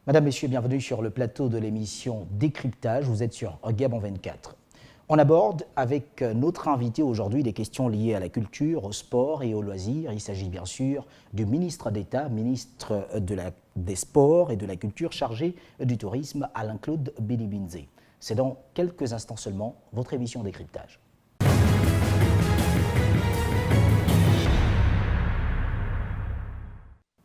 Madame, Messieurs, bienvenue sur le plateau de l'émission Décryptage. Vous êtes sur Gabon 24. On aborde avec notre invité aujourd'hui des questions liées à la culture, au sport et aux loisirs. Il s'agit bien sûr du ministre d'État, ministre des Sports et de la Culture chargé du tourisme, Alain-Claude Bilibinze. C'est dans quelques instants seulement votre émission Décryptage.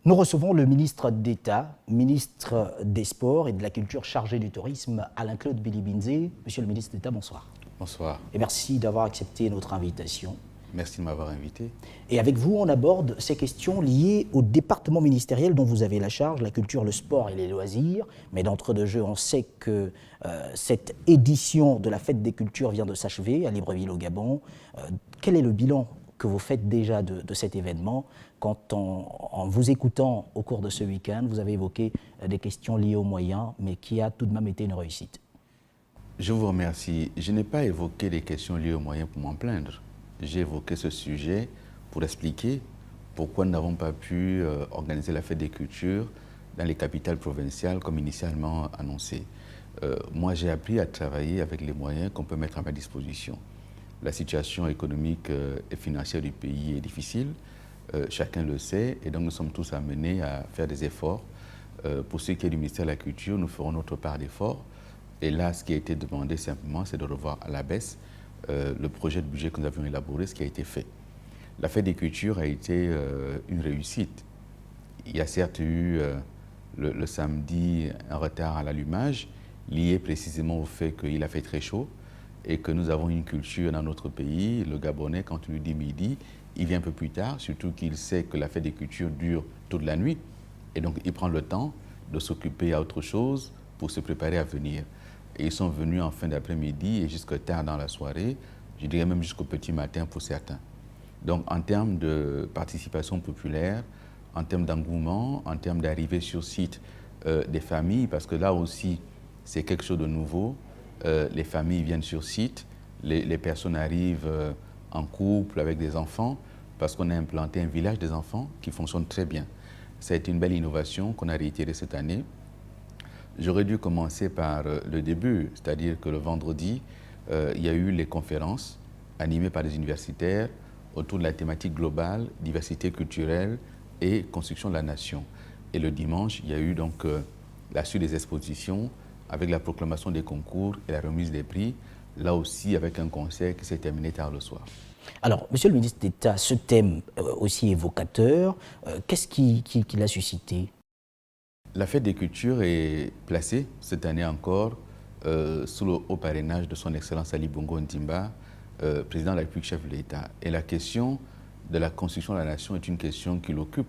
Nous recevons le ministre d'État, ministre des Sports et de la Culture chargé du tourisme, Alain-Claude Bilibinze. Monsieur le ministre d'État, bonsoir. Bonsoir. Et merci d'avoir accepté notre invitation. Merci de m'avoir invité. Et avec vous, on aborde ces questions liées au département ministériel dont vous avez la charge, la culture, le sport et les loisirs. Mais d'entre deux jeux, on sait que cette édition de la Fête des Cultures vient de s'achever à Libreville au Gabon. Quel est le bilan que vous faites déjà de cet événement quand, en vous écoutant au cours de ce week-end, vous avez évoqué des questions liées aux moyens, mais qui a tout de même été une réussite? Je vous remercie. Je n'ai pas évoqué des questions liées aux moyens pour m'en plaindre. J'ai évoqué ce sujet pour expliquer pourquoi nous n'avons pas pu organiser la Fête des Cultures dans les capitales provinciales comme initialement annoncé. Moi, j'ai appris à travailler avec les moyens qu'on peut mettre à ma disposition. La situation économique et financière du pays est difficile, chacun le sait, et donc nous sommes tous amenés à faire des efforts. Pour ce qui est du ministère de la Culture, nous ferons notre part d'efforts. Et là, ce qui a été demandé simplement, c'est de revoir à la baisse le projet de budget que nous avions élaboré, ce qui a été fait. La Fête des Cultures a été une réussite. Il y a certes eu le samedi un retard à l'allumage, lié précisément au fait qu'il a fait très chaud et que nous avons une culture dans notre pays. Le Gabonais, quand on lui dit midi, il vient un peu plus tard, surtout qu'il sait que la Fête des Cultures dure toute la nuit. Et donc, il prend le temps de s'occuper à autre chose pour se préparer à venir. Et ils sont venus en fin d'après-midi et jusque tard dans la soirée, je dirais même jusqu'au petit matin pour certains. Donc en termes de participation populaire, en termes d'engouement, en termes d'arrivée sur site des familles, parce que là aussi c'est quelque chose de nouveau, les familles viennent sur site, les personnes arrivent en couple avec des enfants, parce qu'on a implanté un village des enfants qui fonctionne très bien. Ça a été une belle innovation qu'on a réitérée cette année. J'aurais dû commencer par le début, c'est-à-dire que le vendredi, il y a eu les conférences animées par des universitaires autour de la thématique globale, diversité culturelle et construction de la nation. Et le dimanche, il y a eu donc la suite des expositions avec la proclamation des concours et la remise des prix, là aussi avec un concert qui s'est terminé tard le soir. Alors, monsieur le ministre d'État, ce thème aussi évocateur, qu'est-ce qui l'a suscité? La Fête des Cultures est placée cette année encore sous le haut parrainage de son Excellence Ali Bongo Ondimba, président de la République, chef de l'État. Et la question de la construction de la nation est une question qui l'occupe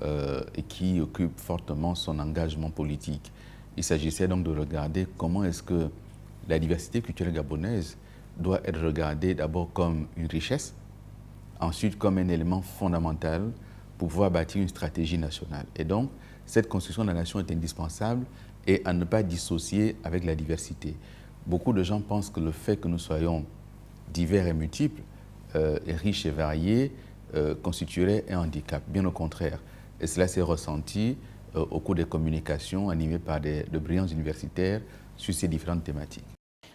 et qui occupe fortement son engagement politique. Il s'agissait donc de regarder comment est-ce que la diversité culturelle gabonaise doit être regardée d'abord comme une richesse, ensuite comme un élément fondamental pour pouvoir bâtir une stratégie nationale. Et donc, cette construction de la nation est indispensable et à ne pas dissocier avec la diversité. Beaucoup de gens pensent que le fait que nous soyons divers et multiples, et riches et variés, constituerait un handicap. Bien au contraire. Et cela s'est ressenti au cours des communications animées par de brillants universitaires sur ces différentes thématiques.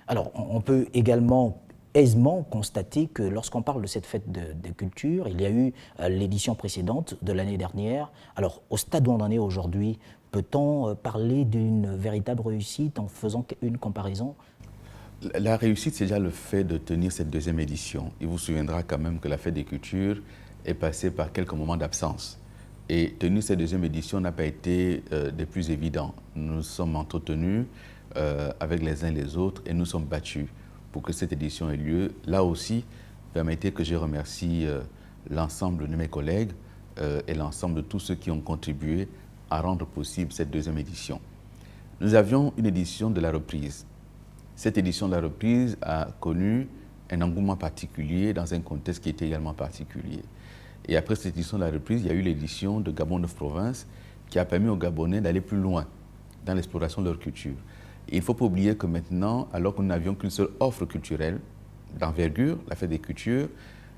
Alors, on peut également aisément constater que lorsqu'on parle de cette fête de culture, il y a eu l'édition précédente de l'année dernière. Alors, au stade où on en est aujourd'hui, peut-on parler d'une véritable réussite en faisant une comparaison? La réussite, c'est déjà le fait de tenir cette deuxième édition. Il vous souviendra quand même que la Fête des Cultures est passée par quelques moments d'absence. Et tenir cette deuxième édition n'a pas été des plus évidents. Nous sommes entretenus avec les uns et les autres et nous sommes battus pour que cette édition ait lieu. Là aussi, permettez que je remercie l'ensemble de mes collègues et l'ensemble de tous ceux qui ont contribué à rendre possible cette deuxième édition. Nous avions une édition de la reprise. Cette édition de la reprise a connu un engouement particulier dans un contexte qui était également particulier. Et après cette édition de la reprise, il y a eu l'édition de Gabon 9 provinces qui a permis aux Gabonais d'aller plus loin dans l'exploration de leur culture. Et il ne faut pas oublier que maintenant, alors que nous n'avions qu'une seule offre culturelle d'envergure, la Fête des Cultures,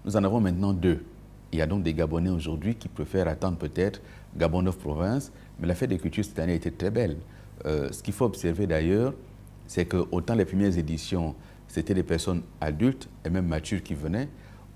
nous en avons maintenant deux. Il y a donc des Gabonais aujourd'hui qui préfèrent attendre peut-être Gabon 9 provinces, mais la Fête des Cultures cette année a été très belle. Ce qu'il faut observer d'ailleurs, c'est que autant les premières éditions, c'était des personnes adultes et même matures qui venaient,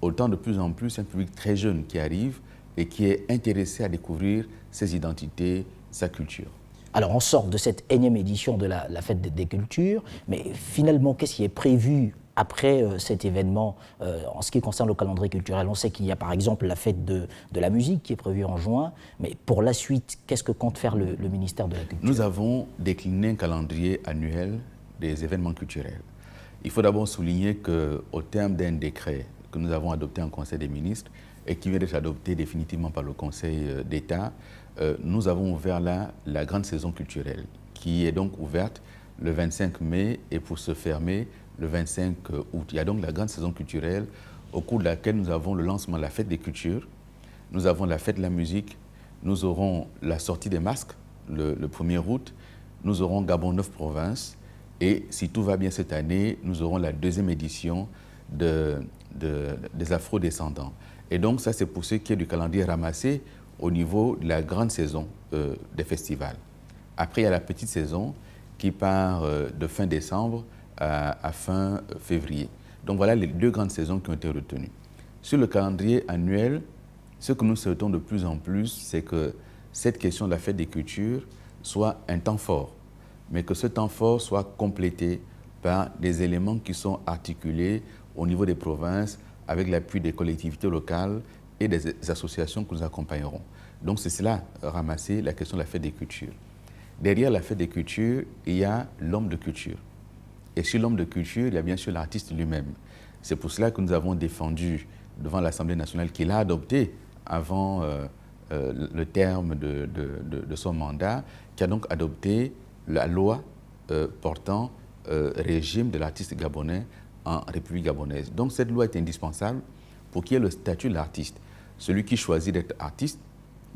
autant de plus en plus un public très jeune qui arrive et qui est intéressé à découvrir ses identités, sa culture. Alors, on sort de cette énième édition de la Fête des Cultures, mais finalement, qu'est-ce qui est prévu après cet événement en ce qui concerne le calendrier culturel? On sait qu'il y a par exemple la Fête de la musique qui est prévue en juin, mais pour la suite, qu'est-ce que compte faire le ministère de la Culture? Nous avons décliné un calendrier annuel des événements culturels. Il faut d'abord souligner qu'au terme d'un décret que nous avons adopté en Conseil des ministres et qui vient d'être adopté définitivement par le Conseil d'État, nous avons ouvert là la grande saison culturelle qui est donc ouverte le 25 mai et pour se fermer le 25 août. Il y a donc la grande saison culturelle au cours de laquelle nous avons le lancement de la Fête des Cultures, nous avons la Fête de la musique, nous aurons la sortie des masques le 1er août, nous aurons Gabon 9 provinces et si tout va bien cette année, nous aurons la 2e édition des Afro-descendants. Et donc ça c'est pour ce qui est du calendrier ramassé au niveau de la grande saison des festivals. Après, il y a la petite saison qui part de fin décembre à fin février. Donc voilà les 2 grandes saisons qui ont été retenues. Sur le calendrier annuel, ce que nous souhaitons de plus en plus, c'est que cette question de la Fête des Cultures soit un temps fort, mais que ce temps fort soit complété par des éléments qui sont articulés au niveau des provinces avec l'appui des collectivités locales et des associations que nous accompagnerons. Donc c'est cela, ramasser la question de la Fête des Cultures. Derrière la Fête des Cultures, il y a l'homme de culture. Et sur l'homme de culture, il y a bien sûr l'artiste lui-même. C'est pour cela que nous avons défendu devant l'Assemblée nationale qu'il a adopté avant le terme de son mandat, qui a donc adopté la loi portant régime de l'artiste gabonais en République gabonaise. Donc cette loi est indispensable pour qu'il y ait le statut de l'artiste. Celui qui choisit d'être artiste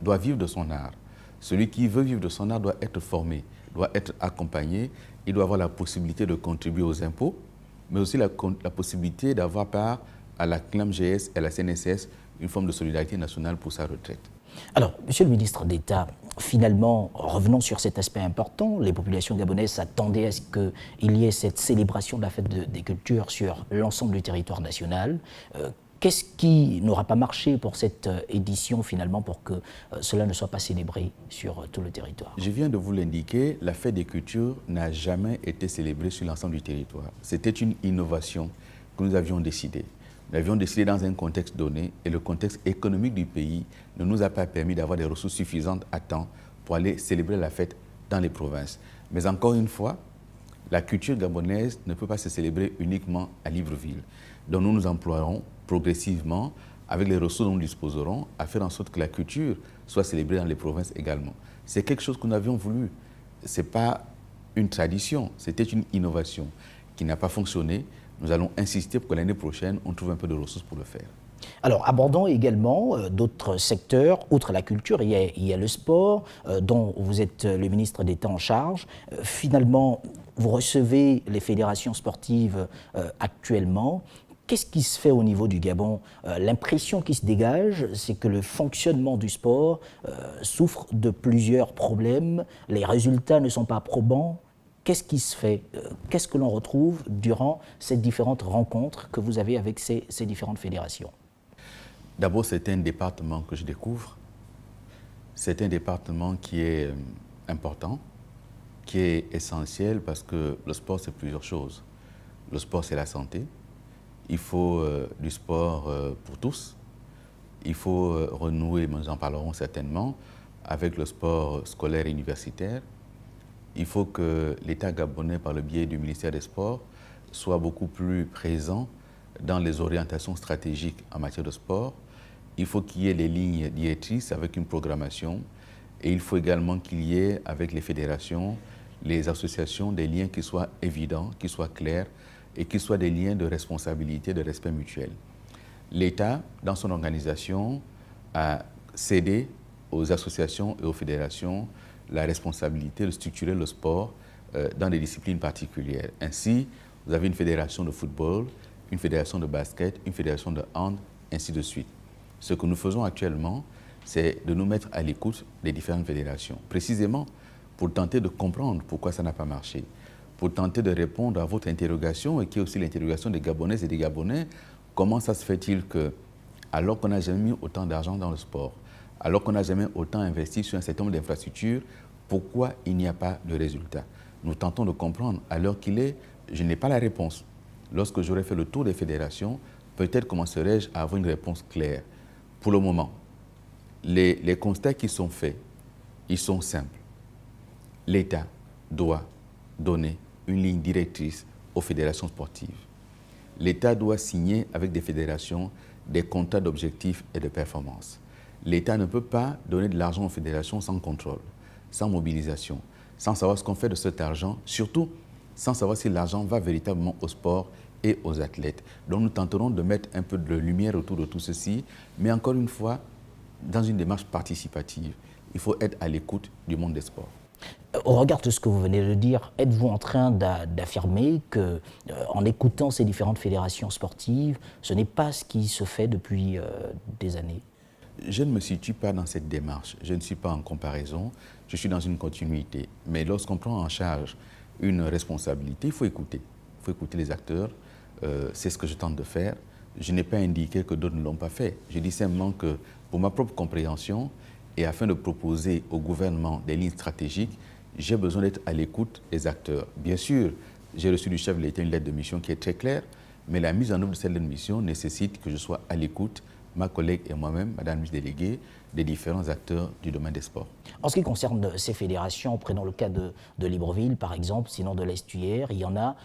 doit vivre de son art. Celui qui veut vivre de son art doit être formé, doit être accompagné, il doit avoir la possibilité de contribuer aux impôts, mais aussi la possibilité d'avoir part à la CNAMGS et à la CNSS une forme de solidarité nationale pour sa retraite. Alors, Monsieur le ministre d'État, finalement, revenons sur cet aspect important. Les populations gabonaises s'attendaient à ce qu'il y ait cette célébration de la Fête des Cultures sur l'ensemble du territoire national. Qu'est-ce qui n'aura pas marché pour cette édition, finalement, pour que cela ne soit pas célébré sur tout le territoire? Je viens de vous l'indiquer, la Fête des Cultures n'a jamais été célébrée sur l'ensemble du territoire. C'était une innovation que nous avions décidée. Nous avions décidé dans un contexte donné et le contexte économique du pays ne nous a pas permis d'avoir des ressources suffisantes à temps pour aller célébrer la fête dans les provinces. Mais encore une fois, la culture gabonaise ne peut pas se célébrer uniquement à Libreville. Donc nous nous emploierons progressivement, avec les ressources dont nous disposerons, à faire en sorte que la culture soit célébrée dans les provinces également. C'est quelque chose que nous avions voulu. Ce n'est pas une tradition, c'était une innovation qui n'a pas fonctionné. Nous allons insister pour que l'année prochaine, on trouve un peu de ressources pour le faire. Alors, abordons également d'autres secteurs, outre la culture, il y a le sport, dont vous êtes le ministre d'État en charge. Finalement, vous recevez les fédérations sportives actuellement. Qu'est-ce qui se fait au niveau du Gabon? L'impression qui se dégage, c'est que le fonctionnement du sport souffre de plusieurs problèmes. Les résultats ne sont pas probants. Qu'est-ce qui se fait? Qu'est-ce que l'on retrouve durant ces différentes rencontres que vous avez avec ces différentes fédérations? D'abord, c'est un département que je découvre. C'est un département qui est important, qui est essentiel parce que le sport, c'est plusieurs choses. Le sport, c'est la santé. Il faut du sport pour tous. Il faut renouer, mais nous en parlerons certainement, avec le sport scolaire et universitaire. Il faut que l'État gabonais, par le biais du ministère des Sports, soit beaucoup plus présent dans les orientations stratégiques en matière de sport. Il faut qu'il y ait les lignes directrices avec une programmation et il faut également qu'il y ait avec les fédérations, les associations, des liens qui soient évidents, qui soient clairs et qui soient des liens de responsabilité, de respect mutuel. L'État, dans son organisation, a cédé aux associations et aux fédérations la responsabilité de structurer le sport dans des disciplines particulières. Ainsi, vous avez une fédération de football, une fédération de basket, une fédération de hand, ainsi de suite. Ce que nous faisons actuellement, c'est de nous mettre à l'écoute des différentes fédérations, précisément pour tenter de comprendre pourquoi ça n'a pas marché, pour tenter de répondre à votre interrogation et qui est aussi l'interrogation des Gabonaises et des Gabonais. Comment ça se fait-il que, alors qu'on n'a jamais mis autant d'argent dans le sport, alors qu'on n'a jamais autant investi sur un certain nombre d'infrastructures, pourquoi il n'y a pas de résultat? Nous tentons de comprendre. À l'heure qu'il est, je n'ai pas la réponse. Lorsque j'aurai fait le tour des fédérations, peut-être commencerai-je à avoir une réponse claire. Pour le moment, les constats qui sont faits, ils sont simples. L'État doit donner une ligne directrice aux fédérations sportives. L'État doit signer avec des fédérations des contrats d'objectifs et de performance. L'État ne peut pas donner de l'argent aux fédérations sans contrôle, sans mobilisation, sans savoir ce qu'on fait de cet argent, surtout sans savoir si l'argent va véritablement au sport et aux athlètes. Donc nous tenterons de mettre un peu de lumière autour de tout ceci, mais encore une fois, dans une démarche participative. Il faut être à l'écoute du monde des sports. Au regard de ce que vous venez de dire, êtes-vous en train d'affirmer que, en écoutant ces différentes fédérations sportives, ce n'est pas ce qui se fait depuis des années? Je ne me situe pas dans cette démarche. Je ne suis pas en comparaison. Je suis dans une continuité. Mais lorsqu'on prend en charge une responsabilité, il faut écouter. Il faut écouter les acteurs. C'est ce que je tente de faire. Je n'ai pas indiqué que d'autres ne l'ont pas fait. Je dis simplement que, pour ma propre compréhension, et afin de proposer au gouvernement des lignes stratégiques, j'ai besoin d'être à l'écoute des acteurs. Bien sûr, j'ai reçu du chef de l'État une lettre de mission qui est très claire, mais la mise en œuvre de cette lettre de mission nécessite que je sois à l'écoute, ma collègue et moi-même, Madame la ministre déléguée, des différents acteurs du domaine des sports. En ce qui concerne ces fédérations, prenons le cas de Libreville, par exemple, sinon de l'Estuaire, il y en a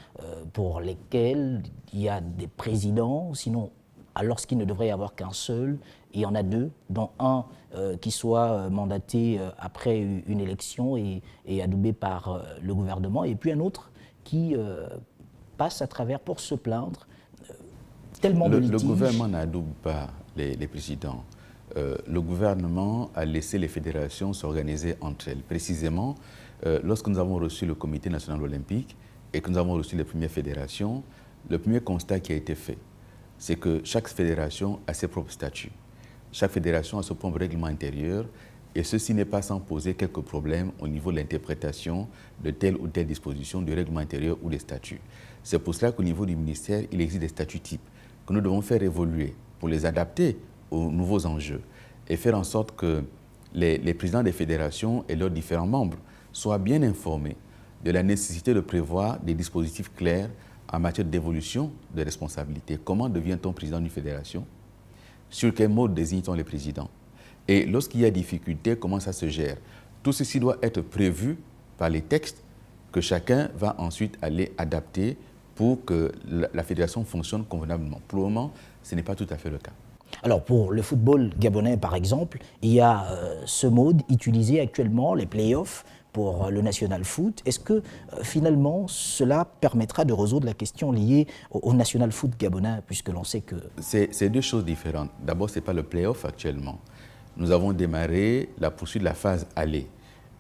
pour lesquels il y a des présidents, sinon, lorsqu'il ne devrait y avoir qu'un seul, il y en a deux, dont un qui soit mandaté après une élection et adoubé par le gouvernement, et puis un autre qui passe à travers pour se plaindre. Tellement de litiges. Le gouvernement n'adoube pas les présidents. Le gouvernement a laissé les fédérations s'organiser entre elles. Précisément, lorsque nous avons reçu le Comité national olympique et que nous avons reçu les premières fédérations, le premier constat qui a été fait, c'est que chaque fédération a ses propres statuts. Chaque fédération a son propre règlement intérieur et ceci n'est pas sans poser quelques problèmes au niveau de l'interprétation de telle ou telle disposition du règlement intérieur ou des statuts. C'est pour cela qu'au niveau du ministère, il existe des statuts types que nous devons faire évoluer pour les adapter aux nouveaux enjeux et faire en sorte que les présidents des fédérations et leurs différents membres soient bien informés de la nécessité de prévoir des dispositifs clairs en matière d'évolution de responsabilité. Comment devient-on président d'une fédération? Sur quel mode désigne-t-on les présidents? Et lorsqu'il y a difficulté, comment ça se gère? Tout ceci doit être prévu par les textes que chacun va ensuite aller adapter pour que la fédération fonctionne convenablement. Pour le moment, ce n'est pas tout à fait le cas. Alors pour le football gabonais par exemple, il y a ce mode utilisé actuellement, les play-offs pour le national foot. Est-ce que finalement cela permettra de résoudre la question liée au national foot gabonais, puisque l'on sait que... C'est deux choses différentes. D'abord, ce n'est pas le play-off actuellement. Nous avons démarré la poursuite de la phase aller.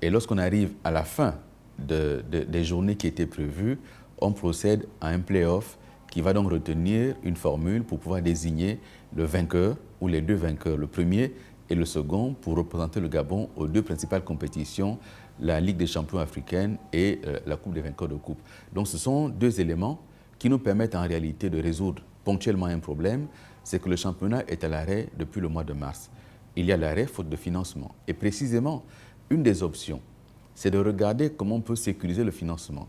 Et lorsqu'on arrive à la fin des journées qui étaient prévues, on procède à un play-off qui va donc retenir une formule pour pouvoir désigner le vainqueur ou les deux vainqueurs, le premier et le second, pour représenter le Gabon aux deux principales compétitions, la Ligue des champions africaine et la Coupe des vainqueurs de coupe. Donc ce sont deux éléments qui nous permettent en réalité de résoudre ponctuellement un problème, c'est que le championnat est à l'arrêt depuis le mois de mars. Il y a l'arrêt faute de financement. Et précisément, une des options, c'est de regarder comment on peut sécuriser le financement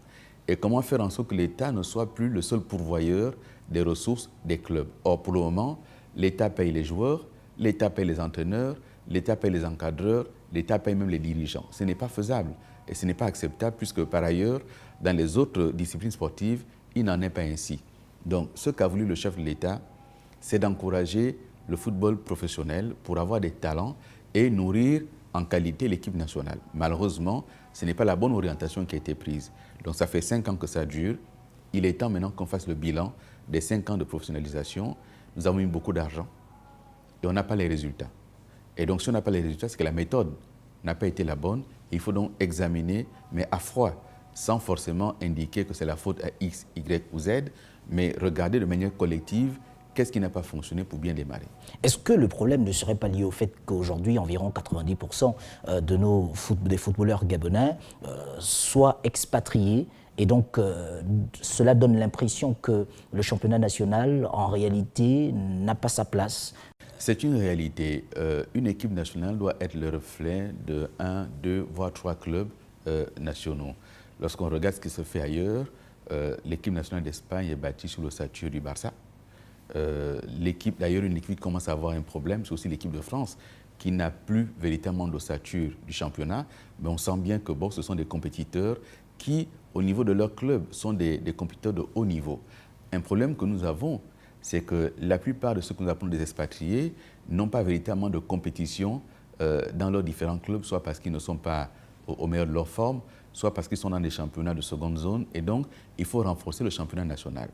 et comment faire en sorte que l'État ne soit plus le seul pourvoyeur des ressources des clubs. Or, pour le moment, l'État paye les joueurs, l'État paye les entraîneurs, l'État paye les encadreurs, l'État paye même les dirigeants. Ce n'est pas faisable et ce n'est pas acceptable puisque par ailleurs, dans les autres disciplines sportives, il n'en est pas ainsi. Donc, ce qu'a voulu le chef de l'État, c'est d'encourager le football professionnel pour avoir des talents et nourrir en qualité l'équipe nationale. Malheureusement, ce n'est pas la bonne orientation qui a été prise. Donc ça fait 5 ans que ça dure. Il est temps maintenant qu'on fasse le bilan des 5 ans de professionnalisation. Nous avons eu beaucoup d'argent et on n'a pas les résultats. Et donc si on n'a pas les résultats, c'est que la méthode n'a pas été la bonne. Il faut donc examiner, mais à froid, sans forcément indiquer que c'est la faute à X, Y ou Z, mais regarder de manière collective qu'est-ce qui n'a pas fonctionné pour bien démarrer. Est-ce que le problème ne serait pas lié au fait qu'aujourd'hui, environ 90% des footballeurs gabonais soient expatriés et donc cela donne l'impression que le championnat national, en réalité, n'a pas sa place? C'est une réalité. Une équipe nationale doit être le reflet de 1, 2, voire 3 clubs nationaux. Lorsqu'on regarde ce qui se fait ailleurs, l'équipe nationale d'Espagne est bâtie sur l'ossature du Barça. D'ailleurs, une équipe qui commence à avoir un problème, c'est aussi l'équipe de France, qui n'a plus véritablement d'ossature du championnat. Mais on sent bien que bon, ce sont des compétiteurs qui, au niveau de leur club, sont des compétiteurs de haut niveau. Un problème que nous avons, c'est que la plupart de ceux que nous appelons des expatriés n'ont pas véritablement de compétition dans leurs différents clubs, soit parce qu'ils ne sont pas au meilleur de leur forme, soit parce qu'ils sont dans des championnats de seconde zone. Et donc, il faut renforcer le championnat national.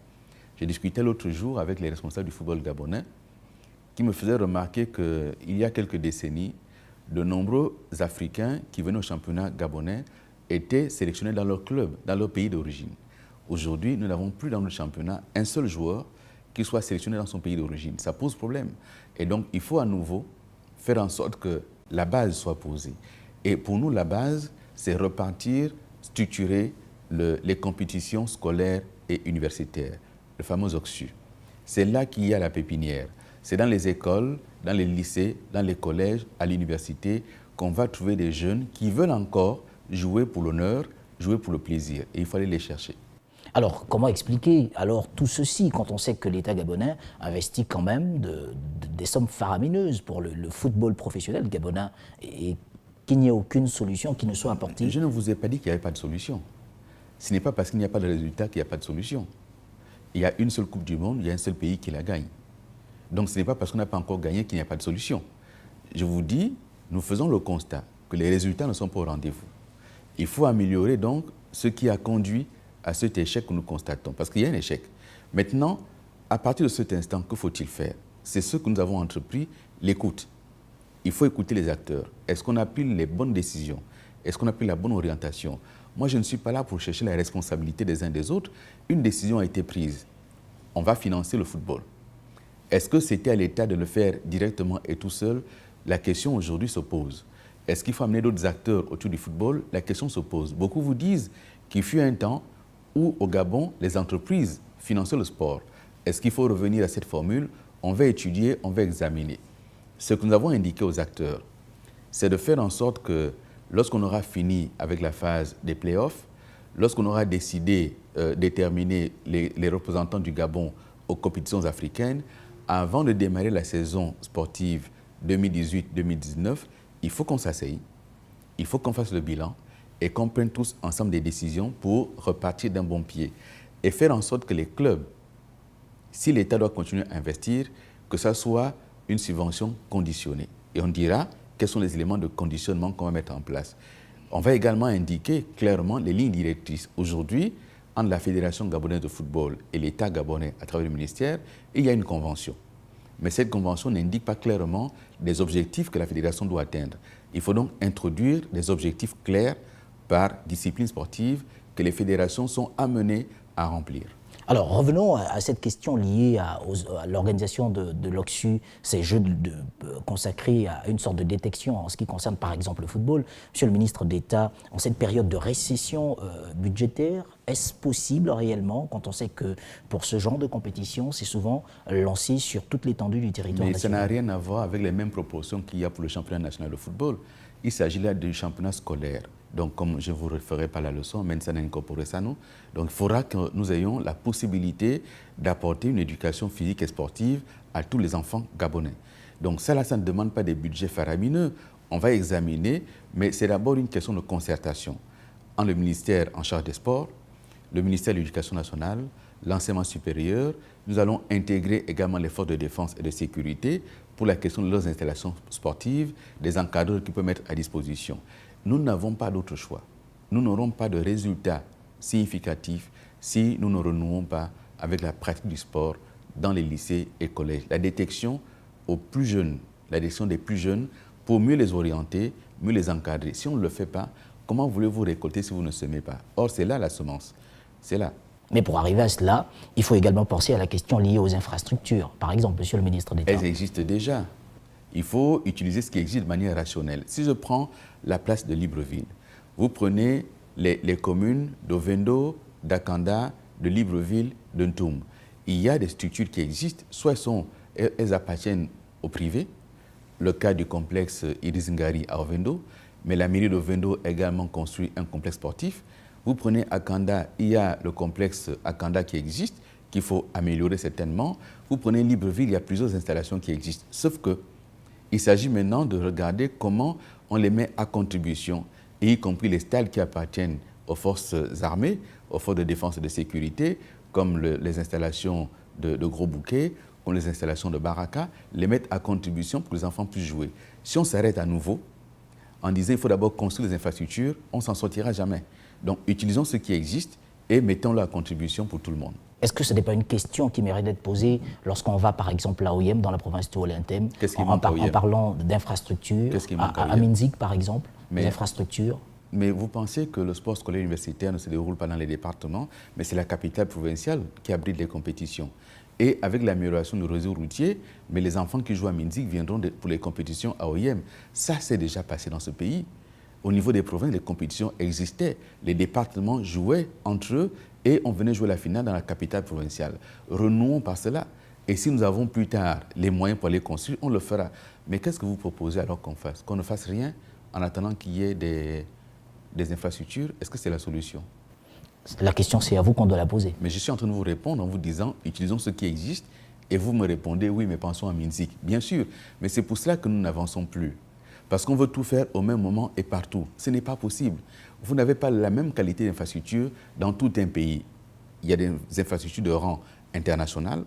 J'ai discuté l'autre jour avec les responsables du football gabonais qui me faisaient remarquer qu'il y a quelques décennies, de nombreux Africains qui venaient au championnat gabonais étaient sélectionnés dans leur club, dans leur pays d'origine. Aujourd'hui, nous n'avons plus dans notre championnat un seul joueur qui soit sélectionné dans son pays d'origine. Ça pose problème. Et donc, il faut à nouveau faire en sorte que la base soit posée. Et pour nous, la base, c'est repartir, structurer les compétitions scolaires et universitaires, le fameux OCSU. C'est là qu'il y a la pépinière. C'est dans les écoles, dans les lycées, dans les collèges, à l'université, qu'on va trouver des jeunes qui veulent encore jouer pour l'honneur, jouer pour le plaisir. Et il faut aller les chercher. Alors, comment expliquer alors tout ceci quand on sait que l'État gabonais investit quand même des sommes faramineuses pour le football professionnel gabonais et qu'il n'y ait aucune solution qui ne soit apportée? Je ne vous ai pas dit qu'il n'y avait pas de solution. Ce n'est pas parce qu'il n'y a pas de résultat qu'il n'y a pas de solution. Il y a une seule Coupe du Monde, il y a un seul pays qui la gagne. Donc ce n'est pas parce qu'on n'a pas encore gagné qu'il n'y a pas de solution. Je vous dis, nous faisons le constat que les résultats ne sont pas au rendez-vous. Il faut améliorer donc ce qui a conduit à cet échec que nous constatons, parce qu'il y a un échec. Maintenant, à partir de cet instant, que faut-il faire? C'est ce que nous avons entrepris, l'écoute. Il faut écouter les acteurs. Est-ce qu'on a pris les bonnes décisions? Est-ce qu'on a pris la bonne orientation? Moi, je ne suis pas là pour chercher la responsabilité des uns des autres. Une décision a été prise. On va financer le football. Est-ce que c'était à l'État de le faire directement et tout seul? La question aujourd'hui se pose. Est-ce qu'il faut amener d'autres acteurs autour du football? La question se pose. Beaucoup vous disent qu'il fut un temps où, au Gabon, les entreprises finançaient le sport. Est-ce qu'il faut revenir à cette formule? On va étudier, on va examiner. Ce que nous avons indiqué aux acteurs, c'est de faire en sorte que lorsqu'on aura fini avec la phase des playoffs, lorsqu'on aura décidé déterminer les représentants du Gabon aux compétitions africaines, avant de démarrer la saison sportive 2018-2019, il faut qu'on s'asseye, il faut qu'on fasse le bilan et qu'on prenne tous ensemble des décisions pour repartir d'un bon pied et faire en sorte que les clubs, si l'État doit continuer à investir, que ça soit une subvention conditionnée. Et on dira quels sont les éléments de conditionnement qu'on va mettre en place. On va également indiquer clairement les lignes directrices. Aujourd'hui, entre la Fédération gabonaise de football et l'État gabonais à travers le ministère, il y a une convention. Mais cette convention n'indique pas clairement les objectifs que la fédération doit atteindre. Il faut donc introduire des objectifs clairs par discipline sportive que les fédérations sont amenées à remplir. Alors revenons à cette question liée à l'organisation de l'OCSU, ces jeux consacrés à une sorte de détection en ce qui concerne par exemple le football. Monsieur le ministre d'État, en cette période de récession budgétaire, est-ce possible réellement quand on sait que pour ce genre de compétition, c'est souvent lancé sur toute l'étendue du territoire national? Mais ça n'a rien à voir avec les mêmes proportions qu'il y a pour le championnat national de football. Il s'agit là du championnat scolaire. Donc, comme je ne vous referai pas la leçon, Mensana incorporé ça, nous. Donc, il faudra que nous ayons la possibilité d'apporter une éducation physique et sportive à tous les enfants gabonais. Donc, ça, là, ça ne demande pas des budgets faramineux. On va examiner, mais c'est d'abord une question de concertation entre le ministère en charge des sports, le ministère de l'Éducation nationale, l'enseignement supérieur. Nous allons intégrer également les forces de défense et de sécurité pour la question de leurs installations sportives, des encadreurs qui peuvent mettre à disposition. Nous n'avons pas d'autre choix. Nous n'aurons pas de résultats significatifs si nous ne renouons pas avec la pratique du sport dans les lycées et collèges. La détection aux plus jeunes, la détection des plus jeunes pour mieux les orienter, mieux les encadrer. Si on ne le fait pas, comment voulez-vous récolter si vous ne semez pas? Or, c'est là la semence. C'est là. Mais pour arriver à cela, il faut également penser à la question liée aux infrastructures. Par exemple, monsieur le ministre d'État. Elles existent déjà. Il faut utiliser ce qui existe de manière rationnelle. Si je prends la place de Libreville, vous prenez les communes d'Ovendo, d'Akanda, de Libreville, de Ntoum. Il y a des structures qui existent, soit elles appartiennent au privé, le cas du complexe Iris Ngari à Ovendo, mais la mairie d'Ovendo a également construit un complexe sportif. Vous prenez Akanda, il y a le complexe Akanda qui existe, qu'il faut améliorer certainement. Vous prenez Libreville, il y a plusieurs installations qui existent. Sauf que il s'agit maintenant de regarder comment on les met à contribution, y compris les stades qui appartiennent aux forces armées, aux forces de défense et de sécurité, comme les installations de gros bouquets, comme les installations de baraka, les mettre à contribution pour que les enfants puissent jouer. Si on s'arrête à nouveau, en disant qu'il faut d'abord construire les infrastructures, on ne s'en sortira jamais. Donc utilisons ce qui existe et mettons-le à contribution pour tout le monde. Est-ce que ce n'est pas une question qui mérite d'être posée lorsqu'on va par exemple à Oyem, dans la province de Ouellentem, en parlant d'infrastructures, à Minzik par exemple, des infrastructures? Mais vous pensez que le sport scolaire universitaire ne se déroule pas dans les départements, mais c'est la capitale provinciale qui abrite les compétitions. Et avec l'amélioration du réseau routier, mais les enfants qui jouent à Minzik viendront pour les compétitions à Oyem. Ça, c'est déjà passé dans ce pays. Au niveau des provinces, les compétitions existaient. Les départements jouaient entre eux et on venait jouer la finale dans la capitale provinciale. Renouons par cela. Et si nous avons plus tard les moyens pour les construire, on le fera. Mais qu'est-ce que vous proposez alors qu'on fasse? Qu'on ne fasse rien en attendant qu'il y ait des infrastructures? Est-ce que c'est la solution? La question, c'est à vous qu'on doit la poser. Mais je suis en train de vous répondre en vous disant, utilisons ce qui existe, et vous me répondez, oui, mais pensons à Minzik. Bien sûr, mais c'est pour cela que nous n'avançons plus. Parce qu'on veut tout faire au même moment et partout. Ce n'est pas possible. Vous n'avez pas la même qualité d'infrastructure dans tout un pays. Il y a des infrastructures de rang international,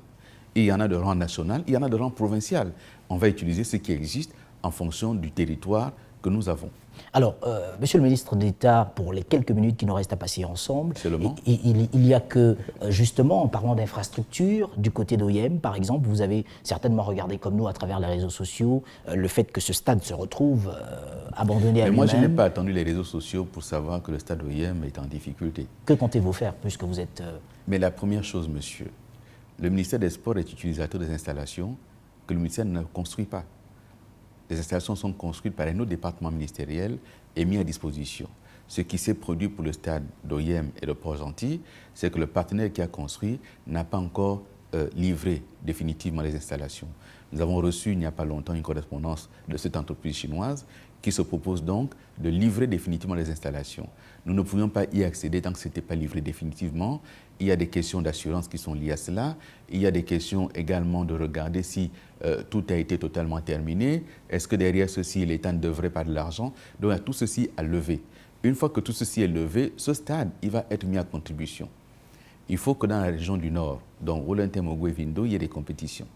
il y en a de rang national, il y en a de rang provincial. On va utiliser ce qui existe en fonction du territoire que nous avons. Alors, monsieur le ministre d'État, pour les quelques minutes qui nous restent à passer ensemble, il y a que, justement, en parlant d'infrastructures, du côté d'Oyem, par exemple, vous avez certainement regardé comme nous à travers les réseaux sociaux le fait que ce stade se retrouve abandonné à lui-même. Moi, je n'ai pas attendu les réseaux sociaux pour savoir que le stade d'Oyem est en difficulté. Que comptez-vous faire, puisque vous êtes... Mais la première chose, monsieur, le ministère des Sports est utilisateur des installations que le ministère ne construit pas. Les installations sont construites par un autre département ministériel et mis à disposition. Ce qui s'est produit pour le stade d'Oyem et de Port-Gentil, c'est que le partenaire qui a construit n'a pas encore livré définitivement les installations. Nous avons reçu il n'y a pas longtemps une correspondance de cette entreprise chinoise qui se propose donc de livrer définitivement les installations. Nous ne pouvions pas y accéder tant que ce n'était pas livré définitivement. Il y a des questions d'assurance qui sont liées à cela. Il y a des questions également de regarder si tout a été totalement terminé. Est-ce que derrière ceci, l'État ne devrait pas de l'argent? Donc, il y a tout ceci à lever. Une fois que tout ceci est levé, ce stade, il va être mis à contribution. Il faut que dans la région du Nord, donc Ouellentem, Ogo et Vindo, il y ait des compétitions.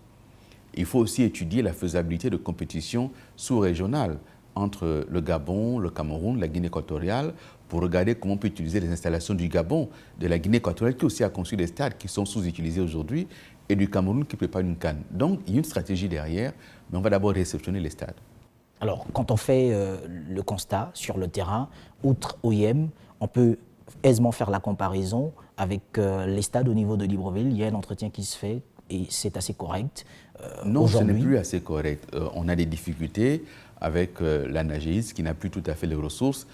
Il faut aussi étudier la faisabilité de compétitions sous-régionales entre le Gabon, le Cameroun, la Guinée équatoriale, pour regarder comment on peut utiliser les installations du Gabon, de la Guinée équatoriale, qui aussi a construit des stades qui sont sous-utilisés aujourd'hui, et du Cameroun qui prépare une CAN. Donc, il y a une stratégie derrière, mais on va d'abord réceptionner les stades. Alors, quand on fait le constat sur le terrain, outre Oyem, on peut aisément faire la comparaison avec les stades au niveau de Libreville. Il y a un entretien qui se fait et c'est assez correct. Non, ce n'est plus assez correct. On a des difficultés avec la NAGEIS qui n'a plus tout à fait les ressources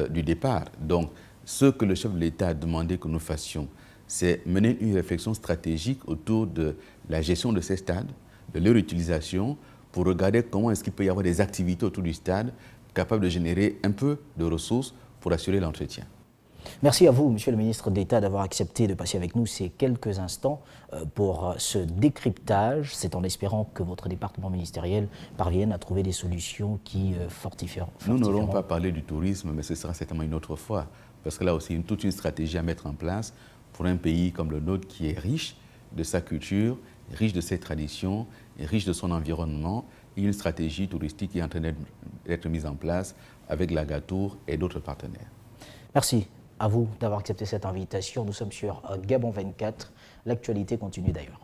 du départ. Donc, ce que le chef de l'État a demandé que nous fassions, c'est mener une réflexion stratégique autour de la gestion de ces stades, de leur utilisation, pour regarder comment est-ce qu'il peut y avoir des activités autour du stade capables de générer un peu de ressources pour assurer l'entretien. Merci à vous, Monsieur le ministre d'État, d'avoir accepté de passer avec nous ces quelques instants pour ce décryptage. C'est en espérant que votre département ministériel parvienne à trouver des solutions qui fortifieront. Nous n'aurons pas parlé du tourisme, mais ce sera certainement une autre fois. Parce que là aussi, toute une stratégie à mettre en place pour un pays comme le nôtre qui est riche de sa culture, riche de ses traditions, riche de son environnement. Il y a une stratégie touristique qui est en train d'être mise en place avec l'Agatour et d'autres partenaires. Merci à vous d'avoir accepté cette invitation. Nous sommes sur Gabon 24. L'actualité continue d'ailleurs.